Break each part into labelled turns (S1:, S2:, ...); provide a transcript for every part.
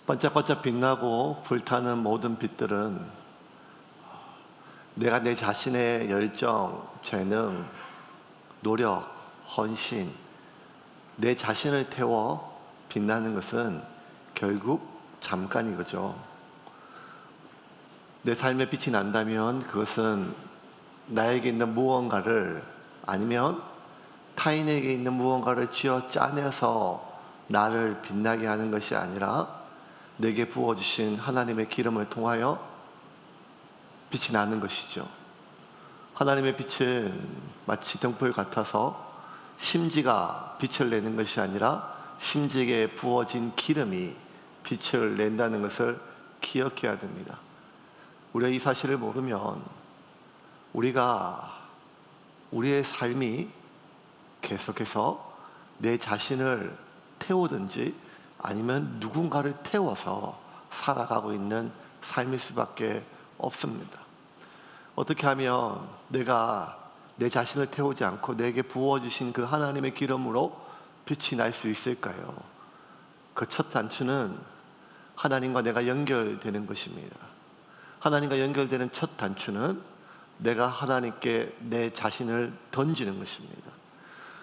S1: 반짝반짝 빛나고 불타는 모든 빛들은 내가 내 자신의 열정, 재능, 노력, 헌신, 내 자신을 태워 빛나는 것은 결국 잠깐이거죠. 내 삶에 빛이 난다면 그것은 나에게 있는 무언가를, 아니면 타인에게 있는 무언가를 쥐어 짜내서 나를 빛나게 하는 것이 아니라 내게 부어주신 하나님의 기름을 통하여 빛이 나는 것이죠. 하나님의 빛은 마치 등불 같아서 심지가 빛을 내는 것이 아니라 심지에 부어진 기름이 빛을 낸다는 것을 기억해야 됩니다. 우리가 이 사실을 모르면 우리의 삶이 계속해서 내 자신을 태우든지 아니면 누군가를 태워서 살아가고 있는 삶일 수밖에 없습니다. 어떻게 하면 내가 내 자신을 태우지 않고 내게 부어주신 그 하나님의 기름으로 빛이 날 수 있을까요? 그 첫 단추는 하나님과 내가 연결되는 것입니다. 하나님과 연결되는 첫 단추는 내가 하나님께 내 자신을 던지는 것입니다.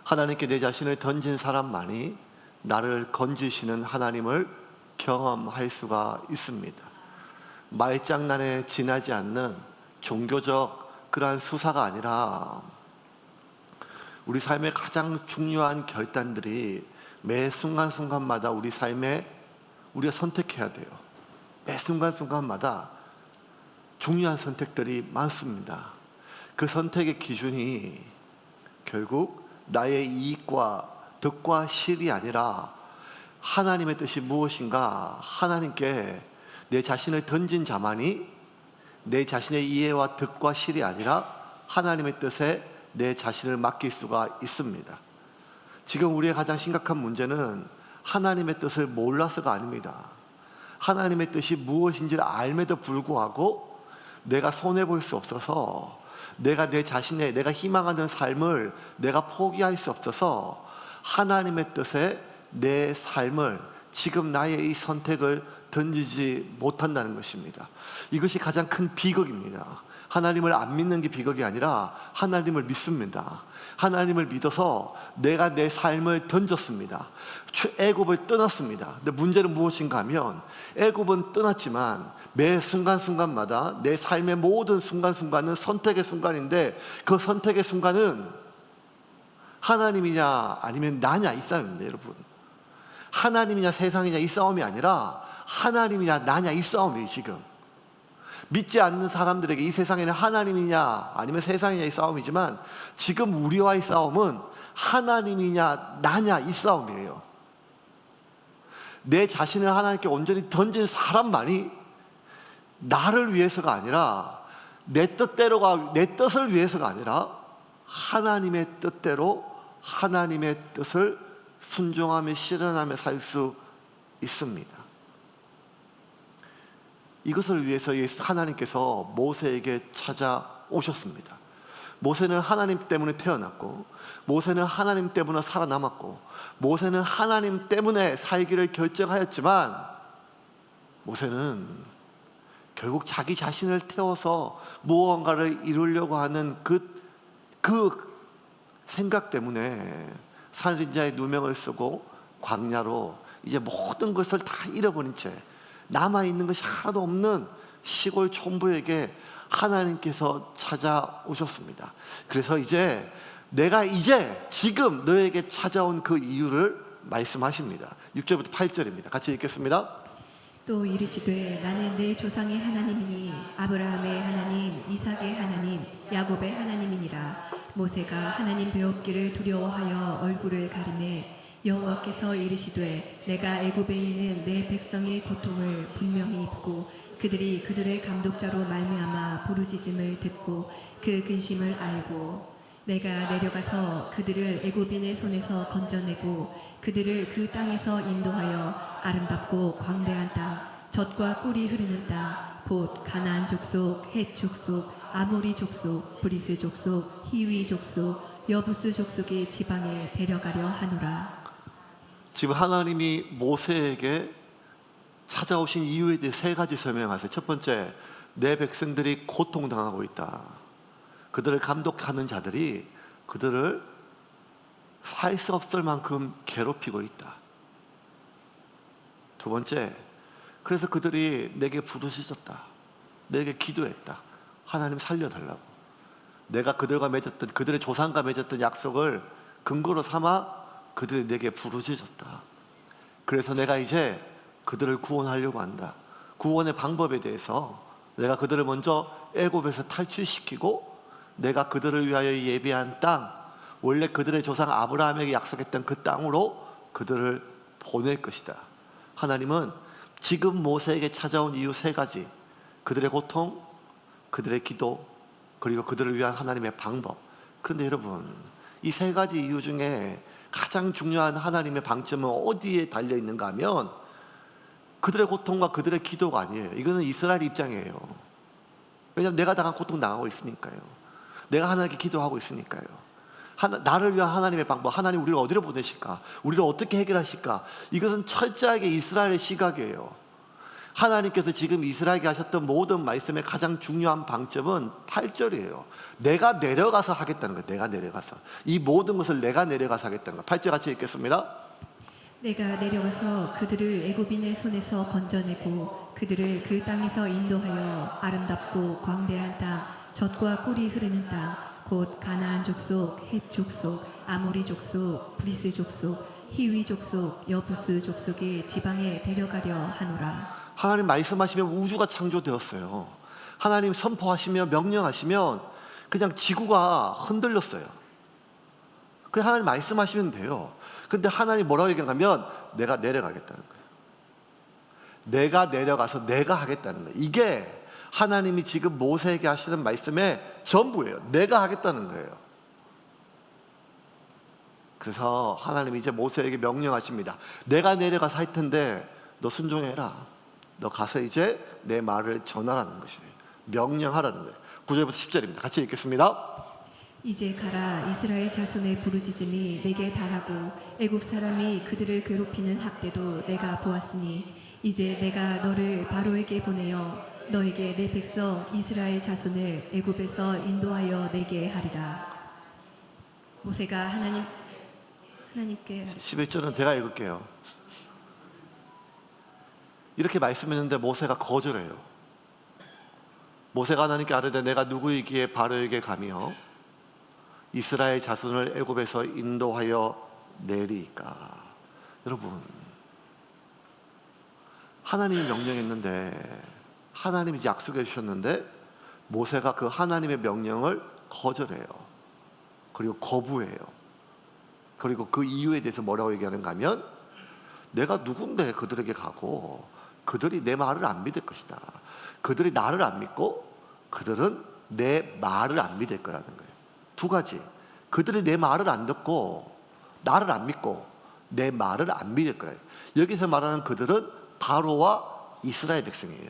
S1: 하나님께 내 자신을 던진 사람만이 나를 건지시는 하나님을 경험할 수가 있습니다. 말장난에 지나지 않는 종교적 그러한 수사가 아니라 우리 삶의 가장 중요한 결단들이 매 순간순간마다 우리 삶에 우리가 선택해야 돼요. 매 순간순간마다 중요한 선택들이 많습니다. 그 선택의 기준이 결국 나의 이익과 덕과 실이 아니라 하나님의 뜻이 무엇인가, 하나님께 내 자신을 던진 자만이 내 자신의 이해와 덕과 실이 아니라 하나님의 뜻에 내 자신을 맡길 수가 있습니다. 지금 우리의 가장 심각한 문제는 하나님의 뜻을 몰라서가 아닙니다. 하나님의 뜻이 무엇인지를 알매도 불구하고 내가 손해볼 수 없어서, 내가 내 자신의, 내가 희망하는 삶을 내가 포기할 수 없어서 하나님의 뜻에 내 삶을, 지금 나의 이 선택을 던지지 못한다는 것입니다. 이것이 가장 큰 비극입니다. 하나님을 안 믿는 게 비극이 아니라 하나님을 믿습니다. 하나님을 믿어서 내가 내 삶을 던졌습니다. 애굽을 떠났습니다. 근데 문제는 무엇인가 하면 애굽은 떠났지만 매 순간순간마다 내 삶의 모든 순간순간은 선택의 순간인데, 그 선택의 순간은 하나님이냐 아니면 나냐 이 싸움입니다. 여러분, 하나님이냐 세상이냐 이 싸움이 아니라 하나님이냐 나냐 이 싸움이에요. 지금 믿지 않는 사람들에게 이 세상에는 하나님이냐 아니면 세상이냐 이 싸움이지만, 지금 우리와의 싸움은 하나님이냐 나냐 이 싸움이에요. 내 자신을 하나님께 온전히 던진 사람만이 나를 위해서가 아니라 내 뜻을 위해서가 아니라 하나님의 뜻대로 하나님의 뜻을 순종하며 실현하며 살 수 있습니다. 이것을 위해서 하나님께서 모세에게 찾아오셨습니다. 모세는 하나님 때문에 태어났고, 모세는 하나님 때문에 살아남았고, 모세는 하나님 때문에 살기를 결정하였지만, 모세는 결국 자기 자신을 태워서 무언가를 이루려고 하는 그 생각 때문에 살인자의 누명을 쓰고 광야로 이제 모든 것을 다 잃어버린 채 남아있는 것이 하나도 없는 시골 촌부에게 하나님께서 찾아오셨습니다. 그래서 내가 지금 너에게 찾아온 그 이유를 말씀하십니다. 6절부터 8절입니다. 같이 읽겠습니다.
S2: 또 이르시되 나는 내 조상의 하나님이니 아브라함의 하나님, 이삭의 하나님, 야곱의 하나님이니라. 모세가 하나님 배웁기를 두려워하여 얼굴을 가리매 여호와께서 이르시되 내가 애굽에 있는 내 백성의 고통을 분명히 보고 그들이 그들의 감독자로 말미암아 부르짖음을 듣고 그 근심을 알고 내가 내려가서 그들을 애굽인의 손에서 건져내고 그들을 그 땅에서 인도하여 아름답고 광대한 땅, 젖과 꿀이 흐르는 땅, 곧 가나안 족속, 헷 족속, 아모리 족속, 브리스 족속, 히위 족속, 여부스 족속의 지방에 데려가려 하노라.
S1: 지금 하나님이 모세에게 찾아오신 이유에 대해 세 가지 설명하세요. 첫 번째, 내 백성들이 고통당하고 있다. 그들을 감독하는 자들이 그들을 살 수 없을 만큼 괴롭히고 있다. 두 번째, 그래서 그들이 내게 부르짖었다. 내게 기도했다. 하나님 살려달라고. 내가 그들과 맺었던, 그들의 조상과 맺었던 약속을 근거로 삼아 그들이 내게 부르짖었다. 그래서 내가 이제 그들을 구원하려고 한다. 구원의 방법에 대해서 내가 그들을 먼저 애굽에서 탈출시키고 내가 그들을 위하여 예비한 땅, 원래 그들의 조상 아브라함에게 약속했던 그 땅으로 그들을 보낼 것이다. 하나님은 지금 모세에게 찾아온 이유 세 가지, 그들의 고통, 그들의 기도, 그리고 그들을 위한 하나님의 방법. 그런데 여러분, 이 세 가지 이유 중에 가장 중요한 하나님의 방점은 어디에 달려 있는가 하면 그들의 고통과 그들의 기도가 아니에요. 이거는 이스라엘 입장이에요. 왜냐하면 내가 당한 고통 당하고 있으니까요. 내가 하나님께 기도하고 있으니까요. 나를 위한 하나님의 방법, 하나님 우리를 어디로 보내실까? 우리를 어떻게 해결하실까? 이것은 철저하게 이스라엘의 시각이에요. 하나님께서 지금 이스라엘에게 하셨던 모든 말씀의 가장 중요한 방점은 8절이에요. 내가 내려가서 하겠다는 거예요. 내가 내려가서. 이 모든 것을 내가 내려가서 하겠다는 거예요. 8절 같이 읽겠습니다.
S2: 내가 내려가서 그들을 애굽인의 손에서 건져내고 그들을 그 땅에서 인도하여 아름답고 광대한 땅, 젖과 꿀이 흐르는 땅, 곧 가나안 족속, 헷 족속, 아모리 족속, 브리스 족속, 히위 족속, 여부스 족속의 지방에 데려가려 하노라.
S1: 하나님 말씀하시면 우주가 창조되었어요. 하나님 선포하시며 명령하시면 그냥 지구가 흔들렸어요. 그냥 하나님 말씀하시면 돼요. 근데 하나님 뭐라고 얘기하면 내가 내려가겠다는 거예요. 내가 내려가서 내가 하겠다는 거예요. 이게 하나님이 지금 모세에게 하시는 말씀의 전부예요. 내가 하겠다는 거예요. 그래서 하나님이 이제 모세에게 명령하십니다. 내가 내려가서 할 텐데 너 순종해라. 너 가서 이제 내 말을 전하라는 것이에요. 명령하라는 거예요. 9절부터 10절입니다. 같이 읽겠습니다.
S2: 이제 가라. 이스라엘 자손의 부르짖음이 내게 달하고 애굽 사람이 그들을 괴롭히는 학대도 내가 보았으니 이제 내가 너를 바로에게 보내어 너에게 내 백성 이스라엘 자손을 애굽에서 인도하여 내게 하리라. 모세가 하나님께
S1: 11절은 제가 읽을게요. 이렇게 말씀했는데 모세가 거절해요. 모세가 하나님께 아뢰되 내가 누구이기에 바로에게 가며 이스라엘 자손을 애굽에서 인도하여 내리까. 여러분, 하나님이 명령했는데 하나님이 약속해 주셨는데 모세가 그 하나님의 명령을 거절해요. 그리고 거부해요. 그리고 그 이유에 대해서 뭐라고 얘기하는가 하면 내가 누군데 그들에게 가고 그들이 내 말을 안 믿을 것이다. 그들이 나를 안 믿고 그들은 내 말을 안 믿을 거라는 거예요. 두 가지. 그들이 내 말을 안 듣고 나를 안 믿고 내 말을 안 믿을 거예요. 여기서 말하는 그들은 바로와 이스라엘 백성이에요.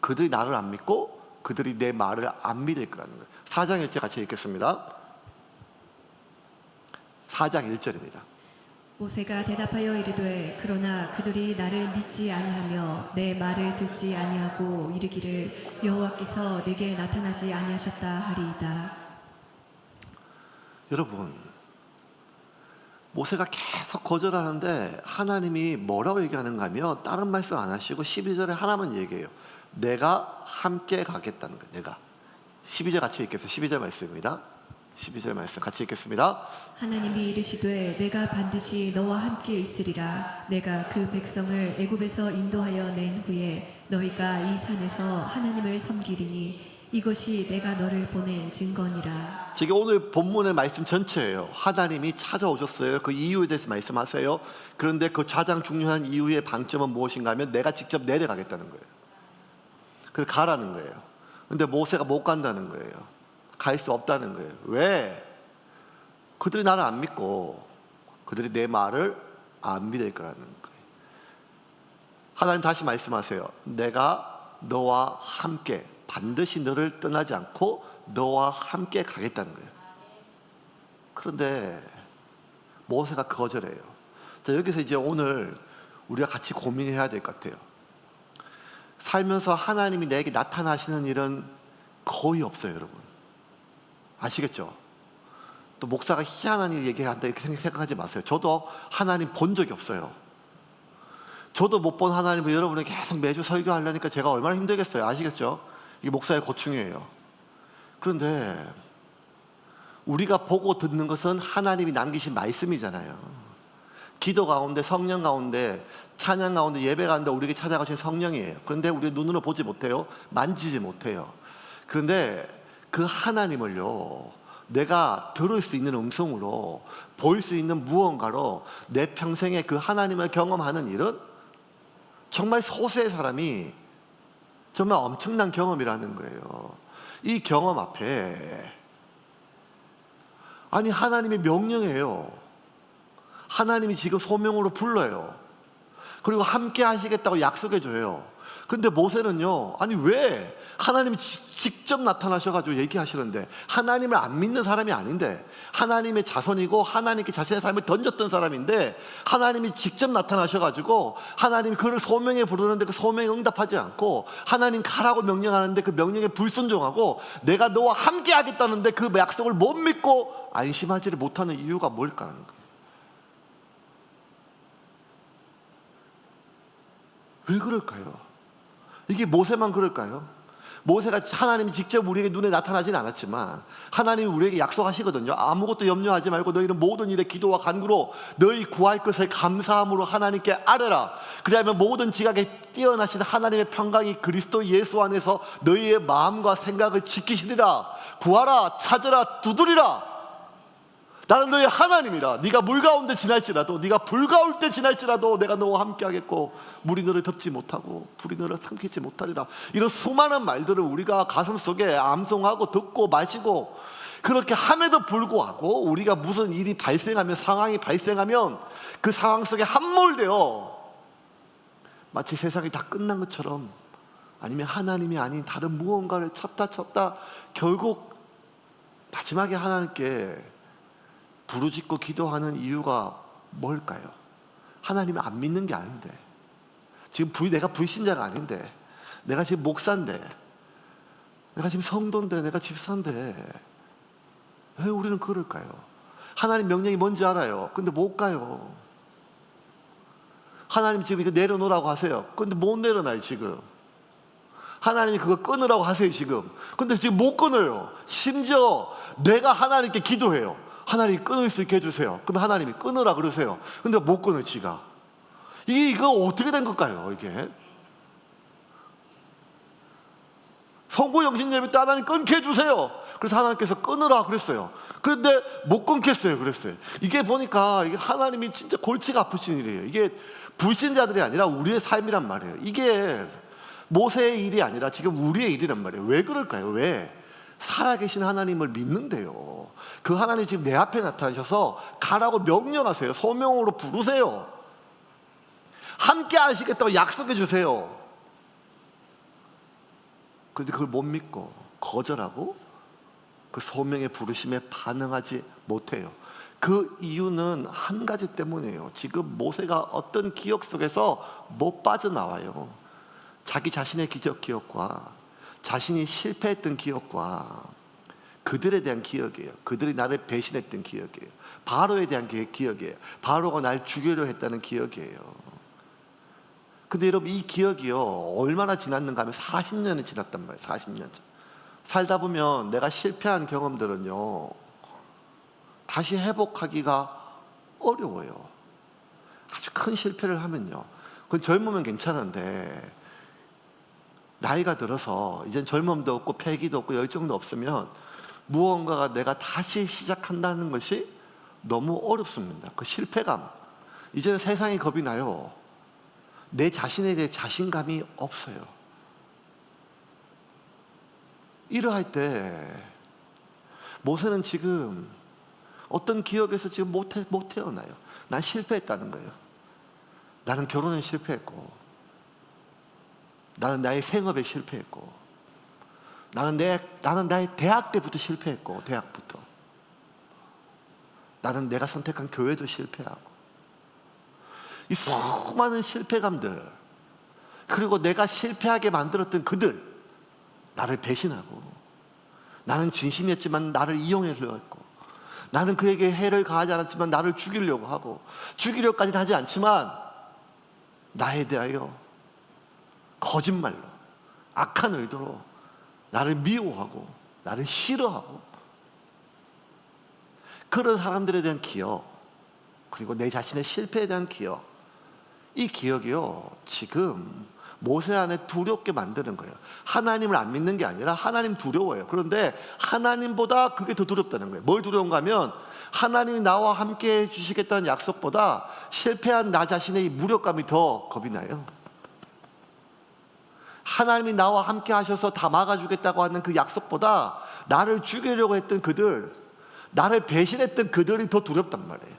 S1: 그들이 나를 안 믿고 그들이 내 말을 안 믿을 거라는 거예요. 4장 1절 같이 읽겠습니다. 4장 1절입니다.
S2: 모세가 대답하여 이르되 그러나 그들이 나를 믿지 아니하며 내 말을 듣지 아니하고 이르기를 여호와께서 내게 나타나지 아니하셨다 하리이다.
S1: 여러분, 모세가 계속 거절하는데 하나님이 뭐라고 얘기하는가 하면 다른 말씀 안 하시고 12절에 하나만 얘기해요. 내가 함께 가겠다는 거예요. 내가. 12절 같이 읽겠습니다. 12절 말씀입니다. 12절 말씀 같이 읽겠습니다.
S2: 하나님이 이르시되 내가 반드시 너와 함께 있으리라. 내가 그 백성을 애굽에서 인도하여 낸 후에 너희가 이 산에서 하나님을 섬기리니 이것이 내가 너를 보낸 증거니라.
S1: 지금 오늘 본문의 말씀 전체예요. 하나님이 찾아오셨어요. 그 이유에 대해서 말씀하세요. 그런데 그 가장 중요한 이유의 방점은 무엇인가 하면 내가 직접 내려가겠다는 거예요. 그래서 가라는 거예요. 근데 모세가 못 간다는 거예요. 갈 수 없다는 거예요. 왜? 그들이 나를 안 믿고 그들이 내 말을 안 믿을 거라는 거예요. 하나님 다시 말씀하세요. 내가 너와 함께 반드시 너를 떠나지 않고 너와 함께 가겠다는 거예요. 그런데 모세가 거절해요. 자, 여기서 이제 오늘 우리가 같이 고민해야 될 것 같아요. 살면서 하나님이 내게 나타나시는 일은 거의 없어요, 여러분. 아시겠죠? 또 목사가 희한한 일 얘기한다 이렇게 생각하지 마세요. 저도 하나님 본 적이 없어요. 저도 못 본 하나님을 여러분에게 계속 매주 설교하려니까 제가 얼마나 힘들겠어요. 아시겠죠? 이게 목사의 고충이에요. 그런데 우리가 보고 듣는 것은 하나님이 남기신 말씀이잖아요. 기도 가운데, 성령 가운데, 찬양 가운데, 예배 가운데 우리에게 찾아가신 성령이에요. 그런데 우리 눈으로 보지 못해요. 만지지 못해요. 그런데 그 하나님을요, 내가 들을 수 있는 음성으로, 보일 수 있는 무언가로 내 평생에 그 하나님을 경험하는 일은 정말 소수의 사람이 정말 엄청난 경험이라는 거예요. 이 경험 앞에, 아니 하나님의 명령이에요. 하나님이 지금 소명으로 불러요. 그리고 함께 하시겠다고 약속해 줘요. 근데 모세는요, 아니 왜 하나님이 직접 나타나셔가지고 얘기하시는데, 하나님을 안 믿는 사람이 아닌데, 하나님의 자손이고 하나님께 자신의 삶을 던졌던 사람인데, 하나님이 직접 나타나셔가지고 하나님이 그를 소명에 부르는데 그 소명에 응답하지 않고, 하나님 가라고 명령하는데 그 명령에 불순종하고, 내가 너와 함께 하겠다는데 그 약속을 못 믿고 안심하지를 못하는 이유가 뭘까라는 거예요. 왜 그럴까요? 이게 모세만 그럴까요? 모세가 하나님이 직접 우리에게 눈에 나타나진 않았지만 하나님이 우리에게 약속하시거든요. 아무것도 염려하지 말고 너희는 모든 일에 기도와 간구로 너희 구할 것을 감사함으로 하나님께 아뢰라. 그리하면 모든 지각에 뛰어나신 하나님의 평강이 그리스도 예수 안에서 너희의 마음과 생각을 지키시리라. 구하라, 찾으라, 두드리라. 나는 너의 하나님이라. 네가 물 가운데 지날지라도, 네가 불 가울 때 지날지라도 내가 너와 함께 하겠고, 물이 너를 덮지 못하고 불이 너를 삼키지 못하리라. 이런 수많은 말들을 우리가 가슴속에 암송하고 듣고 마시고, 그렇게 함에도 불구하고 우리가 무슨 일이 발생하면, 상황이 발생하면 그 상황 속에 함몰되어 마치 세상이 다 끝난 것처럼, 아니면 하나님이 아닌 다른 무언가를 찾다 결국 마지막에 하나님께 부르짖고 기도하는 이유가 뭘까요? 하나님을 안 믿는 게 아닌데, 지금 내가 불신자가 아닌데, 내가 지금 목사인데, 내가 지금 성도인데, 내가 집사인데, 왜 우리는 그럴까요? 하나님 명령이 뭔지 알아요. 근데 못 가요. 하나님 지금 이거 내려놓으라고 하세요. 근데 못 내려놔요 지금. 하나님이 그거 끊으라고 하세요 지금. 근데 지금 못 끊어요. 심지어 내가 하나님께 기도해요. 하나님 끊을 수 있게 해주세요. 그럼 하나님이 끊으라 그러세요. 근데 못 끊어요 지가. 이거 어떻게 된 걸까요 이게? 성부 영신 예배 때 하나님 끊게 해주세요. 그래서 하나님께서 끊으라 그랬어요. 그런데 못 끊겠어요 그랬어요. 이게 보니까 이게 하나님이 진짜 골치가 아프신 일이에요. 이게 불신자들이 아니라 우리의 삶이란 말이에요. 이게 모세의 일이 아니라 지금 우리의 일이란 말이에요. 왜 그럴까요? 왜? 살아계신 하나님을 믿는데요. 그 하나님 지금 내 앞에 나타나셔서 가라고 명령하세요. 소명으로 부르세요. 함께 하시겠다고 약속해 주세요. 그런데 그걸 못 믿고 거절하고 그 소명의 부르심에 반응하지 못해요. 그 이유는 한 가지 때문이에요. 지금 모세가 어떤 기억 속에서 못 빠져나와요. 자기 자신의 기억과 자신이 실패했던 기억과 그들에 대한 기억이에요. 그들이 나를 배신했던 기억이에요. 바로에 대한 기억이에요. 바로가 날 죽이려 했다는 기억이에요. 근데 여러분 이 기억이요 얼마나 지났는가 하면 40년이 지났단 말이에요. 40년. 살다 보면 내가 실패한 경험들은요 다시 회복하기가 어려워요. 아주 큰 실패를 하면요. 그건 젊으면 괜찮은데 나이가 들어서 이젠 젊음도 없고 패기도 없고 열정도 없으면 무언가가 내가 다시 시작한다는 것이 너무 어렵습니다. 그 실패감. 이제는 세상이 겁이 나요. 내 자신에 대해 자신감이 없어요. 이러할 때 모세는 지금 어떤 기억에서 지금 못 태어나요. 난 실패했다는 거예요. 나는 결혼에 실패했고, 나는 나의 생업에 실패했고, 나는 나의 대학 때부터 실패했고, 대학부터. 나는 내가 선택한 교회도 실패하고. 이 수많은 실패감들, 그리고 내가 실패하게 만들었던 그들, 나를 배신하고, 나는 진심이었지만 나를 이용하려고 했고, 나는 그에게 해를 가하지 않았지만 나를 죽이려고 하고, 죽이려고까지는 하지 않지만 나에 대하여 거짓말로, 악한 의도로 나를 미워하고 나를 싫어하고, 그런 사람들에 대한 기억, 그리고 내 자신의 실패에 대한 기억, 이 기억이요 지금 모세 안에 두렵게 만드는 거예요. 하나님을 안 믿는 게 아니라 하나님 두려워요. 그런데 하나님보다 그게 더 두렵다는 거예요. 뭘 두려운가 하면 하나님이 나와 함께 해주시겠다는 약속보다 실패한 나 자신의 이 무력감이 더 겁이 나요. 하나님이 나와 함께 하셔서 다 막아주겠다고 하는 그 약속보다 나를 죽이려고 했던 그들, 나를 배신했던 그들이 더 두렵단 말이에요.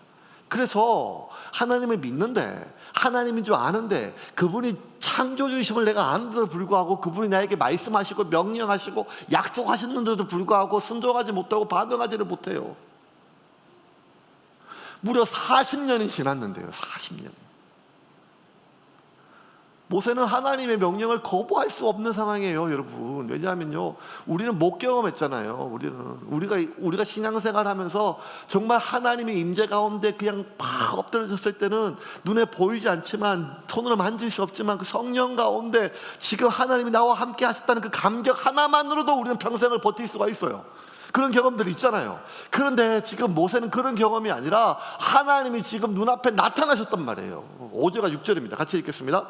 S1: 그래서 하나님을 믿는데, 하나님인 줄 아는데, 그분이 창조주이심을 내가 아는데도 불구하고, 그분이 나에게 말씀하시고 명령하시고 약속하셨는데도 불구하고 순종하지 못하고 반응하지를 못해요. 무려 40년이 지났는데요. 40년. 모세는 하나님의 명령을 거부할 수 없는 상황이에요, 여러분. 왜냐하면요, 우리는 못 경험했잖아요. 우리가 신앙생활하면서 정말 하나님의 임재 가운데 그냥 팍 엎드려졌을 때는 눈에 보이지 않지만, 손으로 만질 수 없지만 그 성령 가운데 지금 하나님이 나와 함께 하셨다는 그 감격 하나만으로도 우리는 평생을 버틸 수가 있어요. 그런 경험들이 있잖아요. 그런데 지금 모세는 그런 경험이 아니라 하나님이 지금 눈앞에 나타나셨단 말이에요. 5절과 6절입니다. 같이 읽겠습니다.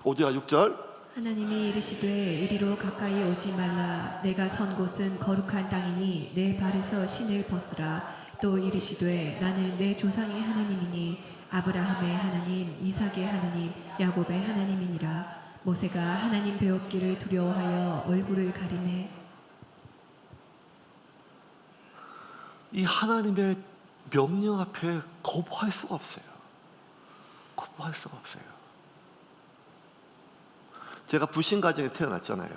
S1: 5절과 6절.
S2: 하나님이 이르시되 이리로 가까이 오지 말라. 내가 선 곳은 거룩한 땅이니 내 발에서 신을 벗으라. 또 이르시되 나는 내 조상의 하나님이니 아브라함의 하나님, 이삭의 하나님, 야곱의 하나님이니라. 모세가 하나님 배웠기를 두려워하여 얼굴을 가리매.
S1: 이 하나님의 명령 앞에 거부할 수가 없어요. 거부할 수가 없어요. 제가 불신 가정에 태어났잖아요.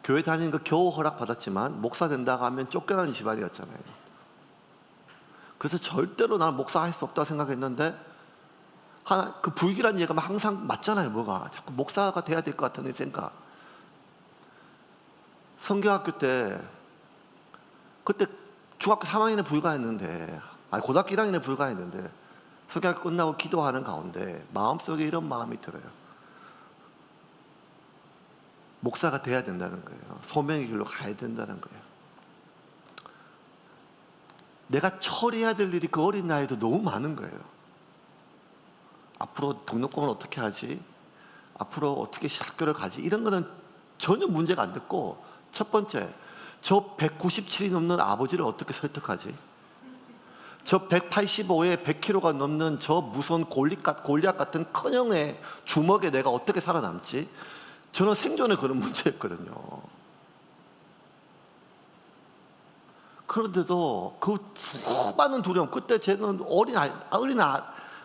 S1: 교회 다니는 거 겨우 허락받았지만 목사 된다고 하면 쫓겨나는 집안이었잖아요. 그래서 절대로 나는 목사 할 수 없다고 생각했는데, 그 불길한 얘기가 항상 맞잖아요. 뭐가 자꾸 목사가 돼야 될 것 같은 생각. 성경학교 때, 그때 중학교 3학년에 불과했는데, 아니 고등학교 1학년에 불과했는데, 성경학교 끝나고 기도하는 가운데 마음속에 이런 마음이 들어요. 목사가 돼야 된다는 거예요. 소명의 길로 가야 된다는 거예요. 내가 처리해야 될 일이 그 어린 나이에도 너무 많은 거예요. 앞으로 등록금을 어떻게 하지? 앞으로 어떻게 학교를 가지? 이런 거는 전혀 문제가 안 됐고, 첫 번째, 저 197이 넘는 아버지를 어떻게 설득하지? 저 185에 100kg가 넘는 저 무서운 골리앗 같은 큰형의 주먹에 내가 어떻게 살아남지? 저는 생존의 그런 문제였거든요. 그런데도 그 수많은 두려움, 그때 저는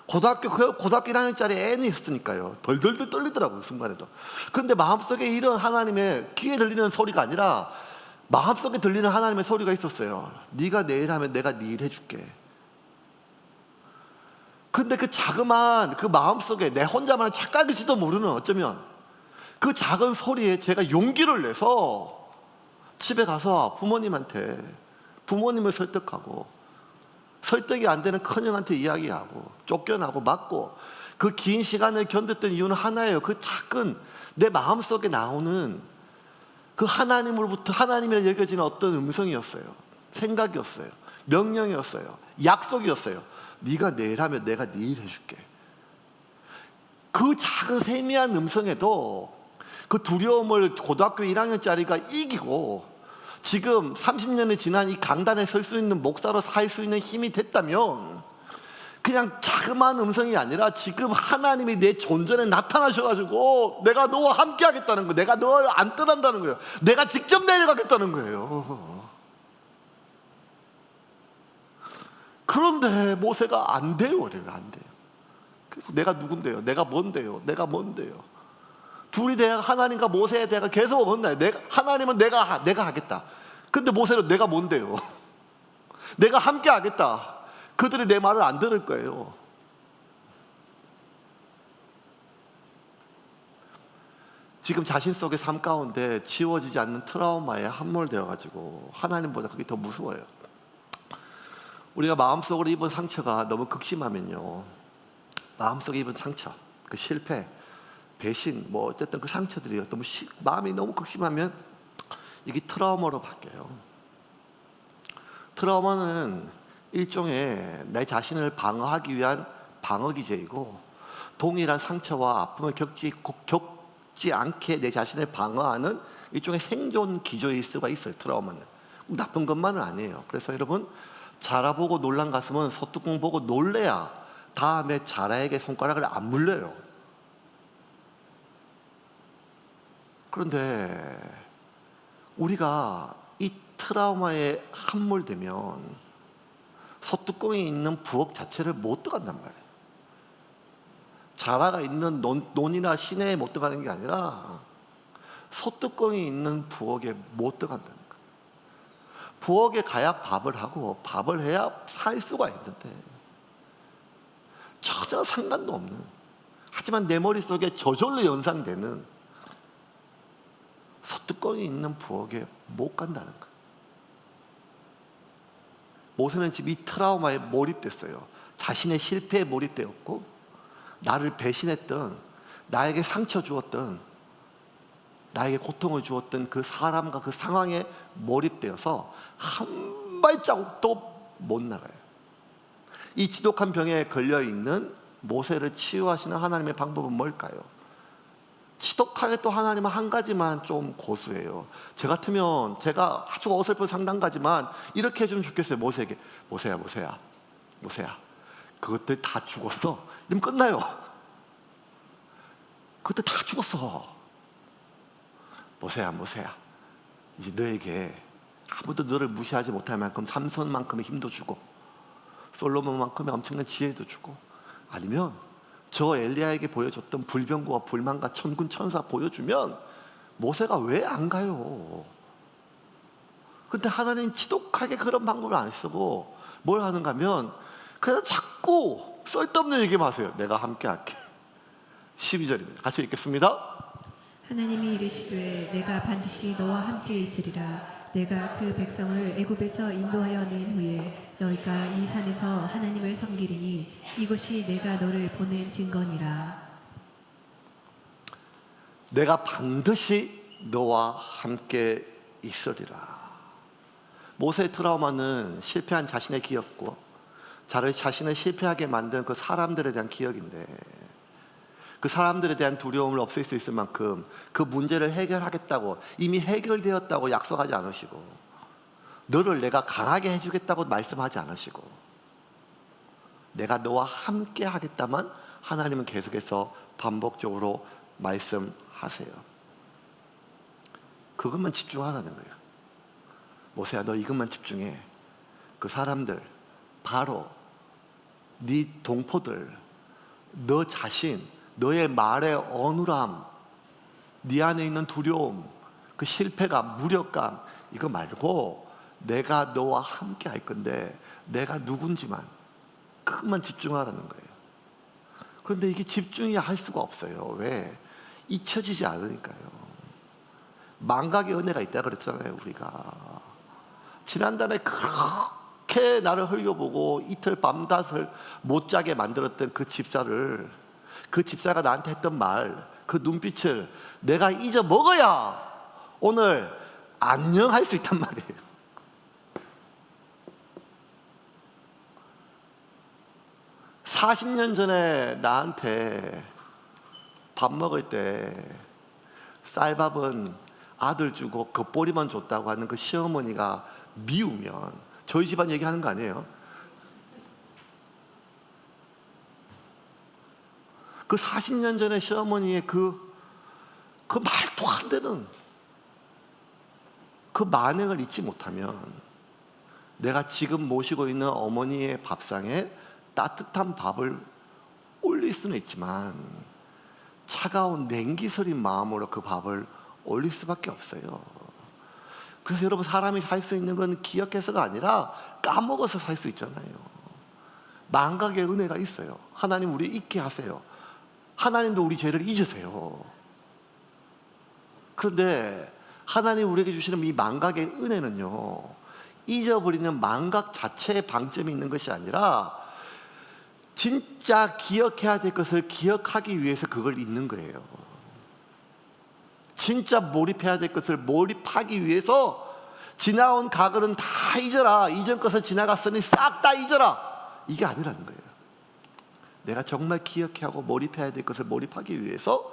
S1: 고등학교 1학년짜리 애는 있었으니까요. 덜덜덜 떨리더라고요, 순간에도. 그런데 마음속에 이런 하나님의 귀에 들리는 소리가 아니라 마음속에 들리는 하나님의 소리가 있었어요. 네가 내일 하면 내가 네 일 해줄게. 근데 그 자그마한 그 마음속에 내 혼자만의 착각일지도 모르는, 어쩌면 그 작은 소리에 제가 용기를 내서 집에 가서 부모님을 설득하고, 설득이 안 되는 큰형한테 이야기하고 쫓겨나고 맞고, 그 긴 시간을 견뎠던 이유는 하나예요. 그 작은 내 마음속에 나오는 그 하나님으로부터, 하나님이라 여겨지는 어떤 음성이었어요. 생각이었어요. 명령이었어요. 약속이었어요. 네가 내일 하면 내가 네 일 해줄게. 그 작은 세미한 음성에도 그 두려움을 고등학교 1학년짜리가 이기고 지금 30년이 지난 이 강단에 설 수 있는 목사로 살 수 있는 힘이 됐다면, 그냥 자그마한 음성이 아니라 지금 하나님이 내 존전에 나타나셔가지고 내가 너와 함께 하겠다는 거예요. 내가 너를 안 떠난다는 거예요. 내가 직접 내려가겠다는 거예요. 그런데 모세가 안 돼요. 안 돼요. 그래서 내가 누군데요? 내가 뭔데요? 내가 뭔데요? 둘이 대화, 하나님과 모세에 대해서 계속 혼나요. 하나님은 내가 하겠다. 근데 모세는 내가 뭔데요? 내가 함께 하겠다. 그들이 내 말을 안 들을 거예요. 지금 자신 속의 삶 가운데 지워지지 않는 트라우마에 함몰되어 가지고 하나님보다 그게 더 무서워요. 우리가 마음속으로 입은 상처가 너무 극심하면요, 마음속에 입은 상처, 그 실패, 배신, 뭐 어쨌든 그 상처들이요, 너무 마음이 너무 극심하면 이게 트라우마로 바뀌어요. 트라우마는 일종의 내 자신을 방어하기 위한 방어 기제이고, 동일한 상처와 아픔을 겪지 않게 내 자신을 방어하는 일종의 생존 기조일 수가 있어요. 트라우마는 나쁜 것만은 아니에요. 그래서 여러분, 자라보고 놀란 가슴은 소뚜껑 보고 놀래야 다음에 자라에게 손가락을 안 물려요. 그런데 우리가 이 트라우마에 함몰되면 소뚜껑이 있는 부엌 자체를 못 들어간단 말이에요. 자라가 있는 논이나 시내에 못 들어가는 게 아니라 소뚜껑이 있는 부엌에 못 들어간다는 거예요. 부엌에 가야 밥을 하고 밥을 해야 살 수가 있는데 전혀 상관도 없는, 하지만 내 머릿속에 저절로 연상되는 소뚜껑이 있는 부엌에 못 간다는 거예요. 모세는 지금 이 트라우마에 몰입됐어요. 자신의 실패에 몰입되었고, 나를 배신했던, 나에게 상처 주었던, 나에게 고통을 주었던 그 사람과 그 상황에 몰입되어서 한 발자국도 못 나가요. 이 지독한 병에 걸려있는 모세를 치유하시는 하나님의 방법은 뭘까요? 지독하게 또 하나님은 한 가지만 좀 고수해요. 저 같으면 제가 아주 어설픈 상담가지만 이렇게 해주면 좋겠어요. 모세에게, 모세야, 그것들 다 죽었어. 이러면 끝나요. 그것들 다 죽었어. 모세야, 이제 너에게 아무도 너를 무시하지 못할 만큼 삼손만큼의 힘도 주고 솔로몬만큼의 엄청난 지혜도 주고, 아니면 저 엘리야에게 보여줬던 불병거와 불만과 천군 천사 보여주면 모세가 왜 안 가요? 근데 하나님 지독하게 그런 방법을 안 쓰고 뭘 하는가 하면 그냥 자꾸 쓸데없는 얘기만 하세요. 내가 함께 할게. 12절입니다. 같이 읽겠습니다.
S2: 하나님이 이르시되 내가 반드시 너와 함께 있으리라. 내가 그 백성을 애굽에서 인도하여 낸 후에 너희가 이 산에서 하나님을 섬기리니 이것이 내가 너를 보낸 증거니라.
S1: 내가 반드시 너와 함께 있으리라. 모세의 트라우마는 실패한 자신의 기억과 자신을 실패하게 만든 그 사람들에 대한 기억인데, 그 사람들에 대한 두려움을 없앨 수 있을 만큼 그 문제를 해결하겠다고, 이미 해결되었다고 약속하지 않으시고, 너를 내가 강하게 해주겠다고 말씀하지 않으시고, 내가 너와 함께 하겠다만 하나님은 계속해서 반복적으로 말씀하세요. 그것만 집중하라는 거예요. 모세야, 너 이것만 집중해. 그 사람들, 바로 네 동포들, 너 자신, 너의 말의 어눌함, 네 안에 있는 두려움, 그 실패감, 무력감, 이거 말고 내가 너와 함께 할 건데 내가 누군지만, 그것만 집중하라는 거예요. 그런데 이게 집중이 할 수가 없어요. 왜? 잊혀지지 않으니까요. 망각의 은혜가 있다 그랬잖아요. 우리가 지난달에 그렇게 나를 흘겨보고 이틀 밤낮을 못 자게 만들었던 그 집사가 나한테 했던 말, 그 눈빛을 내가 잊어먹어야 오늘 안녕할 수 있단 말이에요. (40년) 전에 나한테 밥 먹을 때 쌀밥은 아들 주고 겉보리만 줬다고 하는 그 시어머니가 미우면, 저희 집안 얘기하는 거 아니에요? 그 40년 전에 시어머니의 그 말도 안 되는 그 만행을 잊지 못하면 내가 지금 모시고 있는 어머니의 밥상에 따뜻한 밥을 올릴 수는 있지만 차가운 냉기서린 마음으로 그 밥을 올릴 수밖에 없어요. 그래서 여러분, 사람이 살 수 있는 건 기억해서가 아니라 까먹어서 살 수 있잖아요. 망각의 은혜가 있어요. 하나님 우리 잊게 하세요. 하나님도 우리 죄를 잊으세요. 그런데 하나님 우리에게 주시는 이 망각의 은혜는요, 잊어버리는 망각 자체에 방점이 있는 것이 아니라 진짜 기억해야 될 것을 기억하기 위해서 그걸 잊는 거예요. 진짜 몰입해야 될 것을 몰입하기 위해서 지나온 과거는 다 잊어라, 이전 것은 지나갔으니 싹 다 잊어라, 이게 아니라는 거예요. 내가 정말 기억해야 하고 몰입해야 될 것을 몰입하기 위해서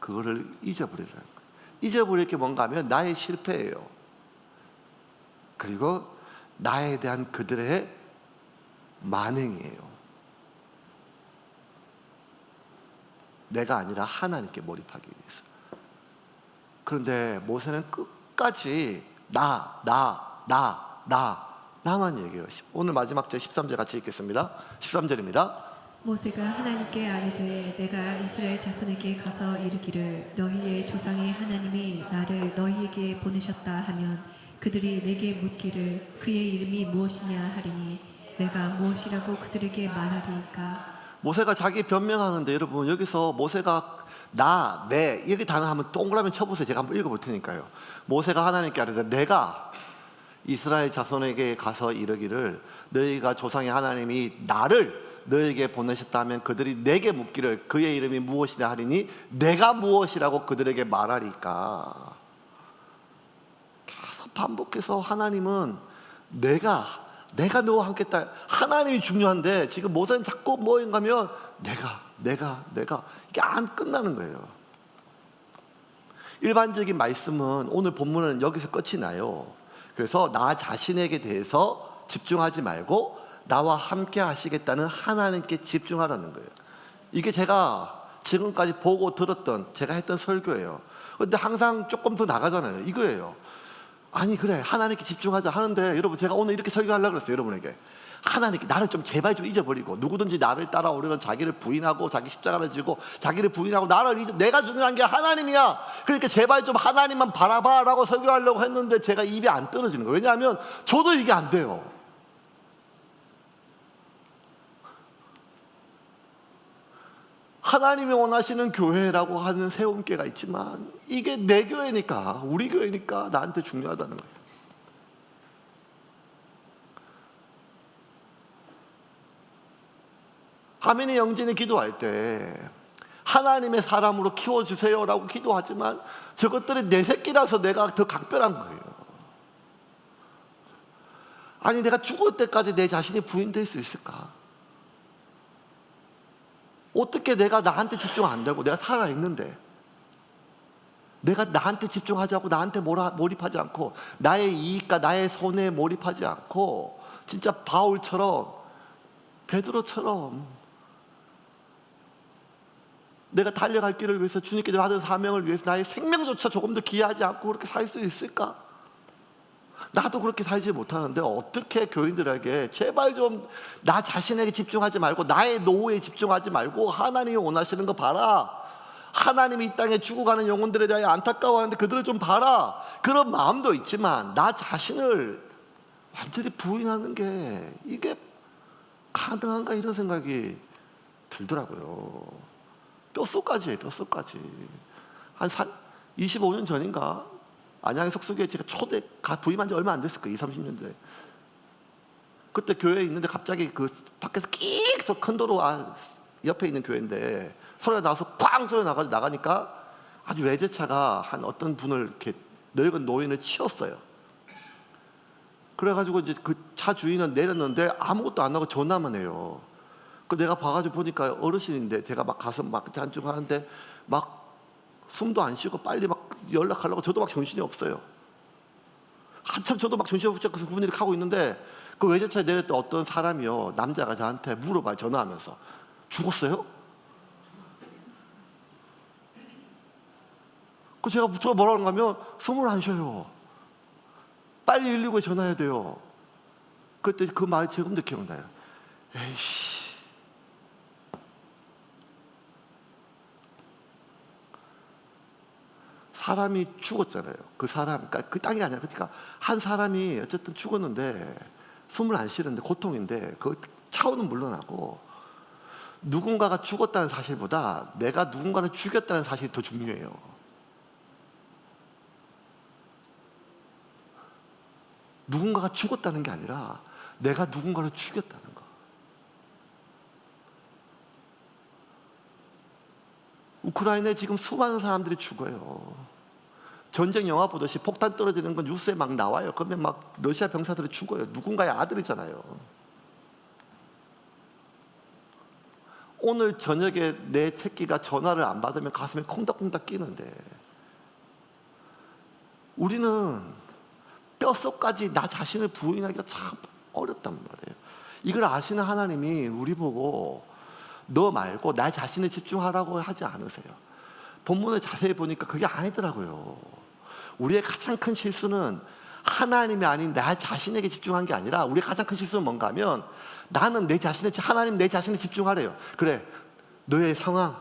S1: 그거를 잊어버리라는 거예요. 잊어버릴 게 뭔가 하면 나의 실패예요. 그리고 나에 대한 그들의 만행이에요. 내가 아니라 하나님께 몰입하기 위해서. 그런데 모세는 끝까지 나만 얘기해요. 오늘 마지막 절 13절 같이 읽겠습니다. 13절입니다.
S2: 모세가 하나님께 아뢰되 내가 이스라엘 자손에게 가서 이르기를 너희의 조상의 하나님이 나를 너희에게 보내셨다 하면 그들이 내게 묻기를 그의 이름이 무엇이냐 하리니 내가 무엇이라고 그들에게 말하리이까.
S1: 모세가 자기 변명하는데, 여러분 여기서 모세가 여기 단어 한번 동그라미 쳐보세요. 제가 한번 읽어볼 테니까요. 모세가 하나님께 아뢰되 내가 이스라엘 자손에게 가서 이르기를 너희가 조상의 하나님이 나를 너에게 보내셨다면 그들이 내게 묻기를 그의 이름이 무엇이냐 하리니 내가 무엇이라고 그들에게 말하리까. 계속 반복해서 하나님은 내가 너와 함께 있다. 하나님이 중요한데 지금 모세는 자꾸 뭐인가 하면 내가 이게 안 끝나는 거예요. 일반적인 말씀은 오늘 본문은 여기서 끝이 나요. 그래서 나 자신에게 대해서 집중하지 말고 나와 함께 하시겠다는 하나님께 집중하라는 거예요. 이게 제가 지금까지 보고 들었던, 제가 했던 설교예요. 근데 항상 조금 더 나가잖아요. 이거예요. 아니 그래, 하나님께 집중하자 하는데, 여러분 제가 오늘 이렇게 설교하려고 그랬어요. 여러분에게 하나님께 나를 좀 제발 좀 잊어버리고, 누구든지 나를 따라오려면 자기를 부인하고 자기 십자가를 지고 자기를 부인하고 내가 중요한 게 하나님이야. 그러니까 제발 좀 하나님만 바라봐라고 설교하려고 했는데 제가 입이 안 떨어지는 거예요. 왜냐하면 저도 이게 안 돼요. 하나님이 원하시는 교회라고 하는 세움교회가 있지만 이게 내 교회니까, 우리 교회니까 나한테 중요하다는 거예요. 하민이 영진이 기도할 때 하나님의 사람으로 키워주세요라고 기도하지만 저것들이 내 새끼라서 내가 더 각별한 거예요. 아니 내가 죽을 때까지 내 자신이 부인될 수 있을까? 어떻게 내가 나한테 집중 안 되고, 내가 살아있는데 내가 나한테 집중하지 않고 나한테 몰입하지 않고 나의 이익과 나의 손해에 몰입하지 않고 진짜 바울처럼, 베드로처럼 내가 달려갈 길을 위해서, 주님께 받은 사명을 위해서 나의 생명조차 조금 더 귀하지 않고 그렇게 살 수 있을까? 나도 그렇게 살지 못하는데 어떻게 교인들에게 제발 좀 나 자신에게 집중하지 말고 나의 노후에 집중하지 말고 하나님이 원하시는 거 봐라, 하나님이 이 땅에 죽어가는 영혼들에 대해 안타까워하는데 그들을 좀 봐라, 그런 마음도 있지만 나 자신을 완전히 부인하는 게 이게 가능한가, 이런 생각이 들더라고요. 뼛속까지예요. 뼛속까지. 한 25년 전인가 안양의 석수교회 제가 초대 부임한 지 얼마 안 됐을 거예요. 20, 30년대. 그때 교회에 있는데 갑자기 그 밖에서 끽 큰 도로 옆에 있는 교회인데 소리가 나서 꽝 소리가 나가지고 나가니까 아주 외제차가 한 어떤 분을 이렇게 늙은 노인을 치웠어요. 그래가지고 이제 그 차 주인은 내렸는데 아무것도 안 하고 전화만 해요. 그 내가 봐가지고 보니까 어르신인데 제가 막 가서 막 잔뜩 하는데 막 숨도 안 쉬고 빨리 막 연락하려고 저도 막 정신이 없어요. 한참 저도 막 정신이 없고 그분이 이렇게 하고 있는데 그 외제차에 내렸던 어떤 사람이요, 남자가 저한테 물어봐요. 전화하면서 죽었어요? 그 제가 뭐라고 하면 숨을 안 쉬어요. 빨리 119에 전화해야 돼요. 그때 그 말이 지금도 기억나요. 에이씨, 사람이 죽었잖아요. 그 사람, 그러니까 그 땅이 아니라, 그러니까 한 사람이 어쨌든 죽었는데 숨을 안 쉬는데 고통인데 그 차원은 물러나고, 누군가가 죽었다는 사실보다 내가 누군가를 죽였다는 사실이 더 중요해요. 누군가가 죽었다는 게 아니라 내가 누군가를 죽였다는 거. 우크라이나에 지금 수많은 사람들이 죽어요. 전쟁 영화 보듯이 폭탄 떨어지는 건 뉴스에 막 나와요. 그러면 막 러시아 병사들이 죽어요. 누군가의 아들이잖아요. 오늘 저녁에 내 새끼가 전화를 안 받으면 가슴에 콩닥콩닥 끼는데, 우리는 뼛속까지 나 자신을 부인하기가 참 어렵단 말이에요. 이걸 아시는 하나님이 우리 보고 너 말고 나 자신에 집중하라고 하지 않으세요. 본문을 자세히 보니까 그게 아니더라고요. 우리의 가장 큰 실수는 하나님이 아닌 나 자신에게 집중한 게 아니라, 우리의 가장 큰 실수는 뭔가 하면 나는 내 자신에, 하나님 내 자신에 집중하래요. 그래, 너의 상황,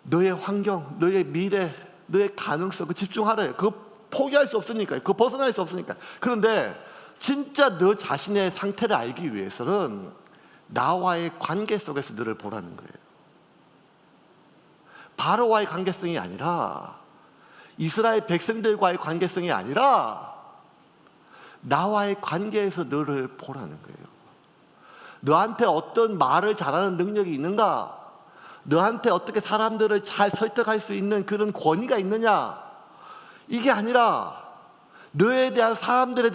S1: 너의 환경, 너의 미래, 너의 가능성, 그 집중하래요. 그거 포기할 수 없으니까, 그거 벗어날 수 없으니까. 그런데 진짜 너 자신의 상태를 알기 위해서는 나와의 관계 속에서 너를 보라는 거예요. 바로와의 관계성이 아니라, 이스라엘 백성들과의 관계성이 아니라 나와의 관계에서 너를 보라는 거예요. 너한테 어떤 말을 잘하는 능력이 있는가? 너한테 어떻게 사람들을 잘 설득할 수 있는 그런 권위가 있느냐? 이게 아니라, 너에 대한 사람들의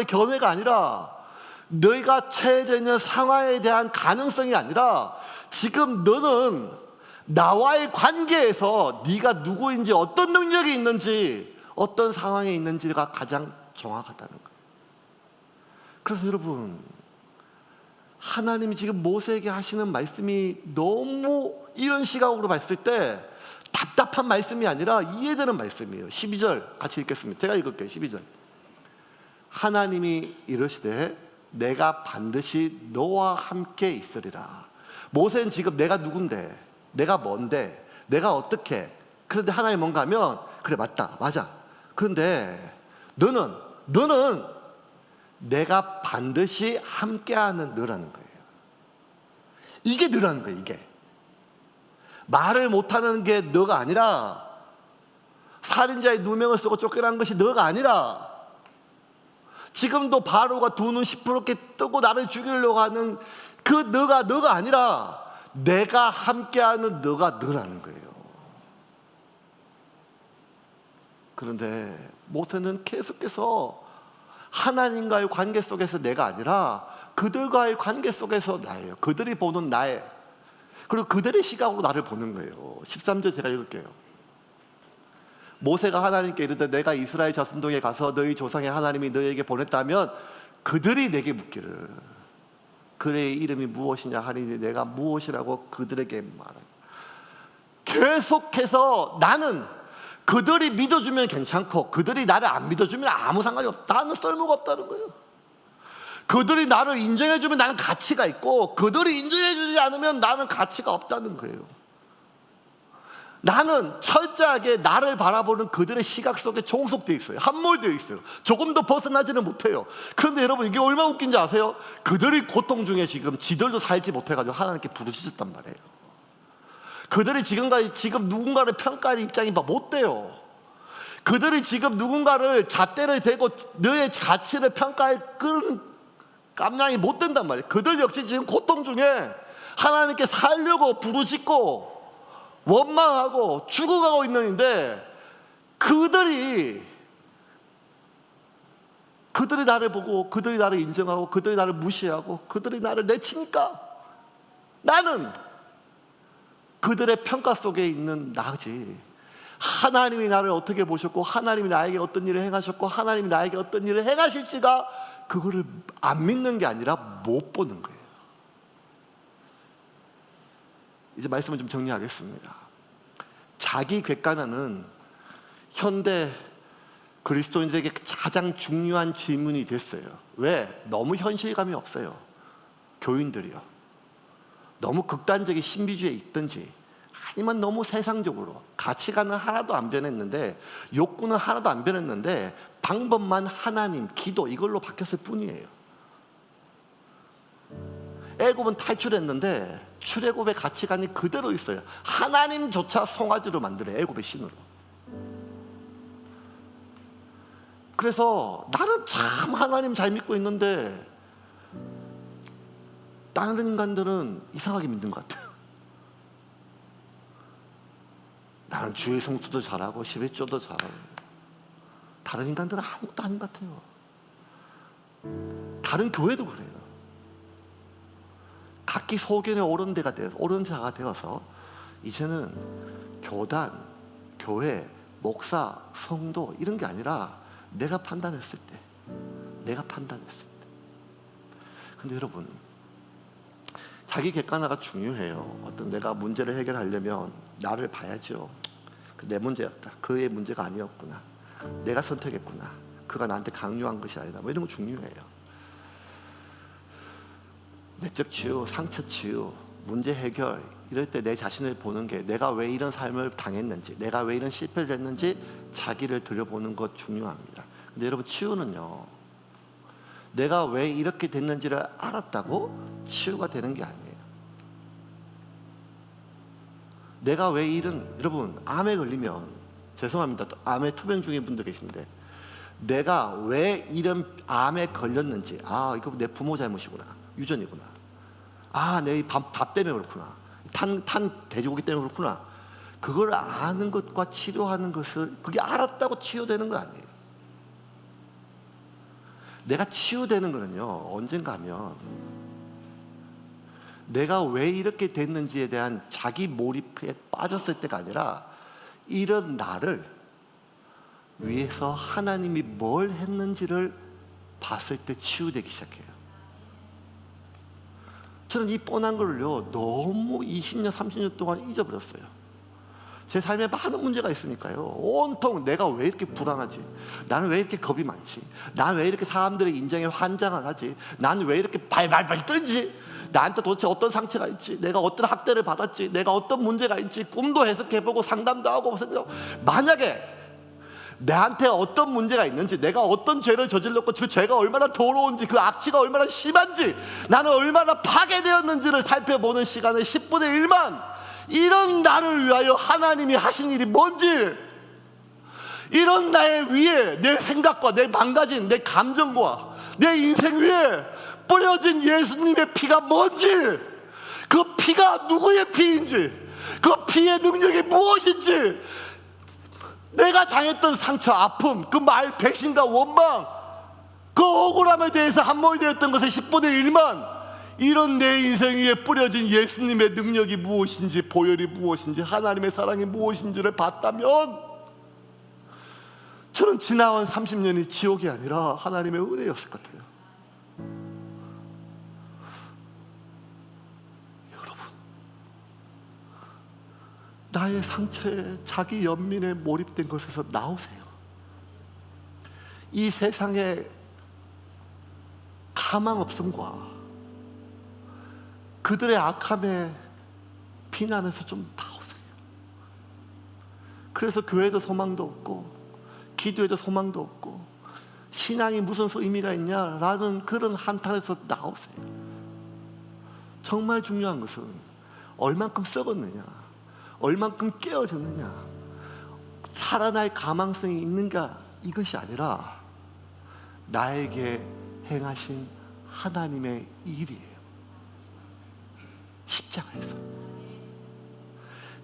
S1: 견해가 아니라, 너희가 처해져 있는 상황에 대한 가능성이 아니라, 지금 너는 나와의 관계에서 네가 누구인지, 어떤 능력이 있는지, 어떤 상황에 있는지가 가장 정확하다는 거예요. 그래서 여러분, 하나님이 지금 모세에게 하시는 말씀이 너무 이런 시각으로 봤을 때 답답한 말씀이 아니라 이해되는 말씀이에요. 12절 같이 읽겠습니다. 제가 읽을게요. 12절. 하나님이 이르시되 내가 반드시 너와 함께 있으리라. 모세는 지금 내가 누군데, 내가 뭔데, 내가 어떻게, 그런데 하나님 뭔가 하면, 그래 맞다 맞아, 그런데 너는 내가 반드시 함께하는 너라는 거예요. 이게 너라는 거예요. 이게 말을 못하는 게 너가 아니라, 살인자의 누명을 쓰고 쫓겨난 것이 너가 아니라, 지금도 바로가 두 눈 시퍼렇게 뜨고 나를 죽이려고 하는 그 너가 아니라, 내가 함께하는 너가 너라는 거예요. 그런데 모세는 계속해서 하나님과의 관계 속에서 내가 아니라 그들과의 관계 속에서 나예요. 그들이 보는 나의, 그리고 그들의 시각으로 나를 보는 거예요. 13절 제가 읽을게요. 모세가 하나님께 이르되 내가 이스라엘 자손에게 가서 너희 조상의 하나님이 너희에게 보냈다면 그들이 내게 묻기를 그의 이름이 무엇이냐 하리니 내가 무엇이라고 그들에게 말하라. 계속해서 나는 그들이 믿어주면 괜찮고 그들이 나를 안 믿어주면 아무 상관이 없다. 나는 쓸모가 없다는 거예요. 그들이 나를 인정해주면 나는 가치가 있고 그들이 인정해주지 않으면 나는 가치가 없다는 거예요. 나는 철저하게 나를 바라보는 그들의 시각 속에 종속되어 있어요. 함몰되어 있어요. 조금 더 벗어나지는 못해요. 그런데 여러분, 이게 얼마나 웃긴지 아세요? 그들이 고통 중에 지금 지들도 살지 못해가지고 하나님께 부르짖었단 말이에요. 그들이 지금 누군가를 평가할 입장이 못 돼요. 그들이 지금 누군가를 잣대를 대고 너의 가치를 평가할 그런 깜냥이 못 된단 말이에요. 그들 역시 지금 고통 중에 하나님께 살려고 부르짖고 원망하고 죽어가고 있는데, 그들이 나를 보고 그들이 나를 인정하고 그들이 나를 무시하고 그들이 나를 내치니까 나는 그들의 평가 속에 있는 나지, 하나님이 나를 어떻게 보셨고 하나님이 나에게 어떤 일을 행하셨고 하나님이 나에게 어떤 일을 행하실지가 그거를 안 믿는 게 아니라 못 보는 거예요. 이제 말씀을 좀 정리하겠습니다. 자기 객관화는 현대 그리스도인들에게 가장 중요한 질문이 됐어요. 왜? 너무 현실감이 없어요. 교인들이요. 너무 극단적인 신비주의에 있든지 아니면 너무 세상적으로 가치관은 하나도 안 변했는데, 욕구는 하나도 안 변했는데 방법만 하나님, 기도 이걸로 바뀌었을 뿐이에요. 애굽은 탈출했는데 출애굽의 가치관이 그대로 있어요. 하나님조차 송아지로 만들어요. 애굽의 신으로. 그래서 나는 참 하나님 잘 믿고 있는데 다른 인간들은 이상하게 믿는 것 같아요. 나는 주의 성수도 잘하고 11조도 잘하고 다른 인간들은 아무것도 아닌 것 같아요. 다른 교회도 그래요. 각기 소견에 옳은 자가 되어서 이제는 교단, 교회, 목사, 성도 이런 게 아니라 내가 판단했을 때 근데 여러분, 자기 객관화가 중요해요. 어떤 내가 문제를 해결하려면 나를 봐야죠. 내 문제였다, 그의 문제가 아니었구나, 내가 선택했구나, 그가 나한테 강요한 것이 아니다, 뭐 이런 거 중요해요. 내적 치유, 상처 치유, 문제 해결 이럴 때 내 자신을 보는 게, 내가 왜 이런 삶을 당했는지, 내가 왜 이런 실패를 했는지 자기를 들여보는 것 중요합니다. 근데 여러분, 치유는요, 내가 왜 이렇게 됐는지를 알았다고 치유가 되는 게 아니에요. 내가 왜 여러분, 암에 걸리면, 죄송합니다, 암에 투병 중인 분도 계신데, 내가 왜 이런 암에 걸렸는지, 이거 내 부모 잘못이구나, 유전이구나, 내 밥 때문에 그렇구나, 탄 돼지고기 때문에 그렇구나, 그걸 아는 것과 치료하는 것을, 그게 알았다고 치유되는 거 아니에요. 내가 치유되는 거는요, 언젠가 하면 내가 왜 이렇게 됐는지에 대한 자기 몰입에 빠졌을 때가 아니라, 이런 나를 위해서 하나님이 뭘 했는지를 봤을 때 치유되기 시작해요. 저는 이 뻔한 걸요, 너무 20년, 30년 동안 잊어버렸어요. 제 삶에 많은 문제가 있으니까요, 온통 내가 왜 이렇게 불안하지, 나는 왜 이렇게 겁이 많지, 나는 왜 이렇게 사람들의 인정에 환장을 하지, 나는 왜 이렇게 발발발 떨지, 나한테 도대체 어떤 상처가 있지, 내가 어떤 학대를 받았지, 내가 어떤 문제가 있지, 꿈도 해석해보고 상담도 하고. 만약에 나한테 어떤 문제가 있는지, 내가 어떤 죄를 저질렀고 그 죄가 얼마나 더러운지, 그 악취가 얼마나 심한지, 나는 얼마나 파괴되었는지를 살펴보는 시간을 10분의 1만, 이런 나를 위하여 하나님이 하신 일이 뭔지, 이런 나의 위에 내 생각과 내 망가진 내 감정과 내 인생 위에 뿌려진 예수님의 피가 뭔지, 그 피가 누구의 피인지, 그 피의 능력이 무엇인지, 내가 당했던 상처, 아픔, 그 말, 배신과 원망, 그 억울함에 대해서 함몰되었던 것의 10분의 1만, 이런 내 인생 위에 뿌려진 예수님의 능력이 무엇인지, 보혈이 무엇인지, 하나님의 사랑이 무엇인지를 봤다면, 저는 지나온 30년이 지옥이 아니라 하나님의 은혜였을 것 같아요. 여러분, 나의 상처에, 자기 연민에 몰입된 것에서 나오세요. 이 세상의 가망 없음과 그들의 악함에 비난해서 좀 나오세요. 그래서 교회도 소망도 없고 기도에도 소망도 없고 신앙이 무슨 의미가 있냐라는 그런 한탄에서 나오세요. 정말 중요한 것은 얼만큼 썩었느냐, 얼만큼 깨어졌느냐, 살아날 가망성이 있는가, 이것이 아니라 나에게 행하신 하나님의 일이에요. 십자가에서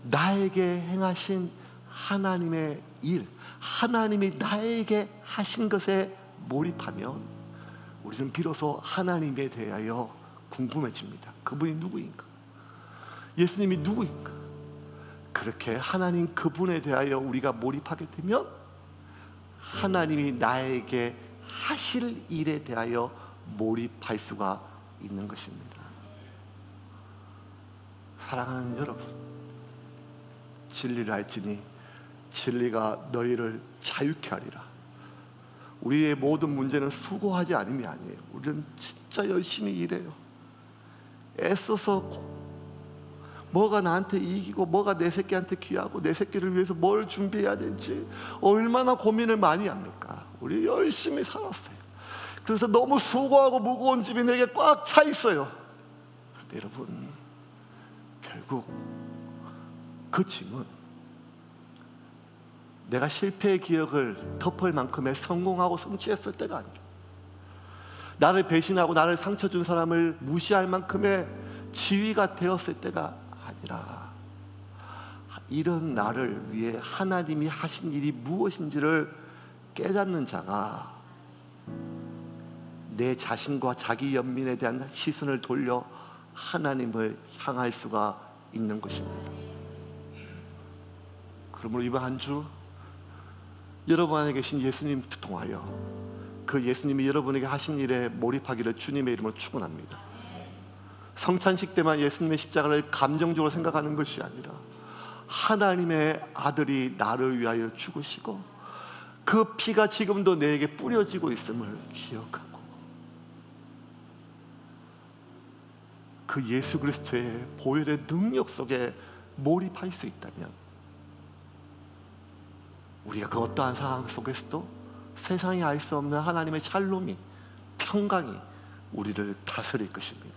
S1: 나에게 행하신 하나님의 일, 하나님이 나에게 하신 것에 몰입하면 우리는 비로소 하나님에 대하여 궁금해집니다. 그분이 누구인가? 예수님이 누구인가? 그렇게 하나님 그분에 대하여 우리가 몰입하게 되면 하나님이 나에게 하실 일에 대하여 몰입할 수가 있는 것입니다. 사랑하는 여러분, 진리를 알지니 진리가 너희를 자유케 하리라. 우리의 모든 문제는 수고하지 않음이 아니에요. 우리는 진짜 열심히 일해요. 애써서 뭐가 나한테 이익이고 뭐가 내 새끼한테 귀하고 내 새끼를 위해서 뭘 준비해야 될지 얼마나 고민을 많이 합니까? 우리 열심히 살았어요. 그래서 너무 수고하고 무거운 집이 내게 꽉 차 있어요. 그런데 여러분, 결국 그 짐은 내가 실패의 기억을 덮을 만큼의 성공하고 성취했을 때가 아니라, 나를 배신하고 나를 상처 준 사람을 무시할 만큼의 지위가 되었을 때가 아니라, 이런 나를 위해 하나님이 하신 일이 무엇인지를 깨닫는 자가 내 자신과 자기 연민에 대한 시선을 돌려 하나님을 향할 수가 있는 것입니다. 그러므로 이번 한 주 여러분 안에 계신 예수님 통하여 그 예수님이 여러분에게 하신 일에 몰입하기를 주님의 이름으로 축원합니다. 성찬식 때만 예수님의 십자가를 감정적으로 생각하는 것이 아니라 하나님의 아들이 나를 위하여 죽으시고 그 피가 지금도 내게 뿌려지고 있음을 기억하고 그 예수 그리스도의 보혈의 능력 속에 몰입할 수 있다면, 우리가 그 어떠한 상황 속에서도 세상이 알 수 없는 하나님의 샬롬이, 평강이 우리를 다스릴 것입니다.